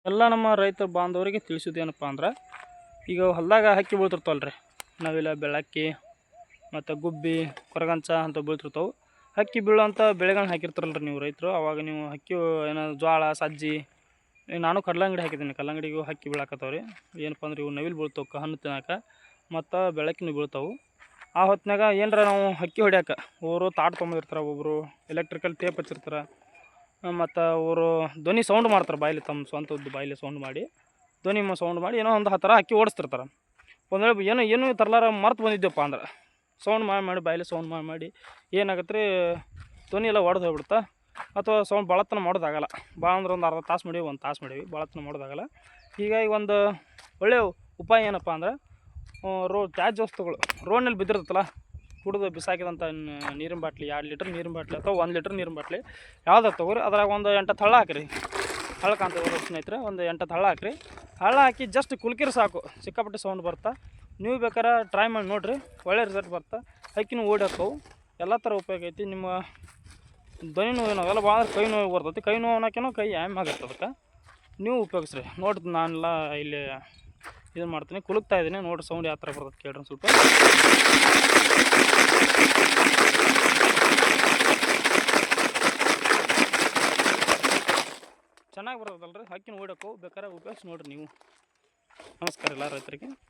ಎಲ್ಲ ನಮ್ಮ ರೈತ ಬಾಂಧವರಿಗೆ ತಿಳಿಸೋದೇನಪ್ಪ ಅಂದ್ರೆ ಈಗ ಹೊಲದಾಗ ಹಕ್ಕಿ ಬೀಳ್ತಿರ್ತಾವಲ್ಲ ರೀ, ನವಿಲ, ಬೆಳಕ್ಕಿ ಮತ್ತು ಗುಬ್ಬಿ, ಕೊರಗಂಚ ಅಂತ ಬೀಳ್ತಿರ್ತಾವೆ. ಹಕ್ಕಿ ಬೀಳೋಂಥ ಬೆಳೆಗಳನ್ನ ಹಾಕಿರ್ತಾರಲ್ಲ ರೀ ನೀವು ರೈತರು, ಅವಾಗ ನೀವು ಹಕ್ಕಿ ಏನೋ ಜೋಳ, ಸಜ್ಜಿ, ನಾನು ಕಲ್ಲಂಗಡಿ ಹಾಕಿದ್ದೀನಿ. ಕಲ್ಲಂಗಡಿಗೂ ಹಕ್ಕಿ ಬೀಳಾಕತ್ತಾವ ರೀ. ಏನಪ್ಪ ಅಂದ್ರೆ ಇವು ನವಿಲು ಬೀಳ್ತಾವೆ ಹಣ್ಣು ತಿನ್ನೋಕೆ, ಮತ್ತು ಬೆಳಕಿನೂ ಬೀಳ್ತಾವೆ. ಆ ಹೊತ್ತಿನಾಗ ಏನರ ನಾವು ಹಕ್ಕಿ ಹೊಡ್ಯಾಕೆ ಅವರು ತಾಟ್ ತೊಗೊಂಡಿರ್ತಾರೆ, ಒಬ್ಬರು ಎಲೆಕ್ಟ್ರಿಕಲ್ ಟೇಪ್ ಹಚ್ಚಿರ್ತಾರೆ, ಮತ್ತು ಅವರು ಧ್ವನಿ ಸೌಂಡ್ ಮಾಡ್ತಾರೆ ಬಾಯಲ್ಲಿ, ತಮ್ಮ ಸ್ವಂತದ್ದು ಬಾಯಲ್ಲಿ ಸೌಂಡ್ ಮಾಡಿ, ಧ್ವನಿ ಸೌಂಡ್ ಮಾಡಿ ಏನೋ ಒಂದು ಥರ ಹಕ್ಕಿ ಓಡಿಸ್ತಿರ್ತಾರೆ. ಒಂದು ವೇಳೆ ಏನೂ ತರಲಾರ ಮರ್ತು ಬಂದಿದ್ದೆವಪ್ಪ ಅಂದ್ರೆ ಸೌಂಡ್ ಮಾಡಿ ಬಾಯಲ್ಲಿ ಸೌಂಡ್ ಮಾಡಿ ಏನಾಗತ್ತೆ ರೀ, ಧ್ವನಿ ಎಲ್ಲ ಒಡೆದು ಹೋಗ್ಬಿಡ್ತಾ, ಅಥವಾ ಸೌಂಡ್ ಭಾಳತನ ಮಾಡೋದಾಗಲ್ಲ. ಭಾಳ ಅಂದ್ರೆ ಒಂದು ಅರ್ಧ ತಾಸು ಮಾಡೀವಿ, 1 ತಾಸು ಮಾಡೀವಿ, ಭಾಳತನ ಮಾಡೋದಾಗಲ್ಲ. ಹೀಗಾಗಿ ಒಂದು ಒಳ್ಳೆಯ ಉಪಾಯ ಏನಪ್ಪ ಅಂದ್ರೆ, ತ್ಯಾಜ್ಯ ವಸ್ತುಗಳು ರೋಡ್ನಲ್ಲಿ ಬಿದ್ದಿರುತ್ತಲ್ಲ, ಕುಡಿದು ಬಿಸಾಕಿದಂಥ ನೀರಿನ ಬಾಟ್ಲಿ, 2 ಲೀಟ್ರ್ ನೀರಿನ ಬಾಟ್ಲಿ ಅಥವಾ 1 ಲೀಟ್ರ್ ನೀರಿನ ಬಾಟ್ಲಿ ಯಾವ್ದು ತೊಗೊರಿ, ಅದ್ರಾಗ ಒಂದು 8 ಹಳ್ಳ ಹಾಕಿರಿ. ಹಳ್ಳ ಕಾಣ್ತದೆ ಸ್ನೇಹಿತರೆ, ಒಂದು 8 ಹಳ್ಳ ಹಾಕಿರಿ. ಹಳ್ಳ ಹಾಕಿ ಜಸ್ಟ್ ಕುಲ್ಕಿರಿ ಸಾಕು, ಸಿಕ್ಕಾಪಟ್ಟೆ ಸೌಂಡ್ ಬರ್ತಾ. ನೀವು ಬೇಕಾರೆ ಟ್ರೈ ಮಾಡಿ ನೋಡಿರಿ, ಒಳ್ಳೆ ರಿಸಲ್ಟ್ ಬರ್ತಾ. ಹಕ್ಕಿನೂ ಓಡಿ ಹಾಕವು, ಎಲ್ಲ ಥರ ಉಪಯೋಗ ಐತಿ. ನಿಮ್ಮ ಧ್ವನಿ ನೋವು ಏನಾಗಲ್ಲ, ಭಾಳ ಕೈ ನೋವು ಬರ್ತೈತಿ. ಕೈ ನೋವು ಅನ್ನೋಕೇನೋ ಕೈ ಆಗುತ್ತೆ ಅದಕ್ಕೆ. ನೀವು ಉಪಯೋಗಿಸ್ರಿ ನೋಡ್ರಿ, ನಾನೆಲ್ಲ ಇಲ್ಲಿ ಇದನ್ನು ಮಾಡ್ತೀನಿ, ಕುಲುಕ್ತಾ ಇದ್ದೀನಿ ನೋಡಿರಿ, ಸೌಂಡ್ ಯಾವ ಥರ ಬರ್ತದೆ ಕೇಳ್ರಿ ಸ್ವಲ್ಪ. ಚೆನ್ನಾಗಿ ಬರ್ತದಲ್ರಿ, ಹಕ್ಕಿನ ಓಡೋಕ್ಕವು, ಬೇಕಾದ್ರೆ ಉಪಯೋಗಿಸಿ ನೋಡಿರಿ ನೀವು. ನಮಸ್ಕಾರ ಎಲ್ಲ ರೈತರಿಗೆ.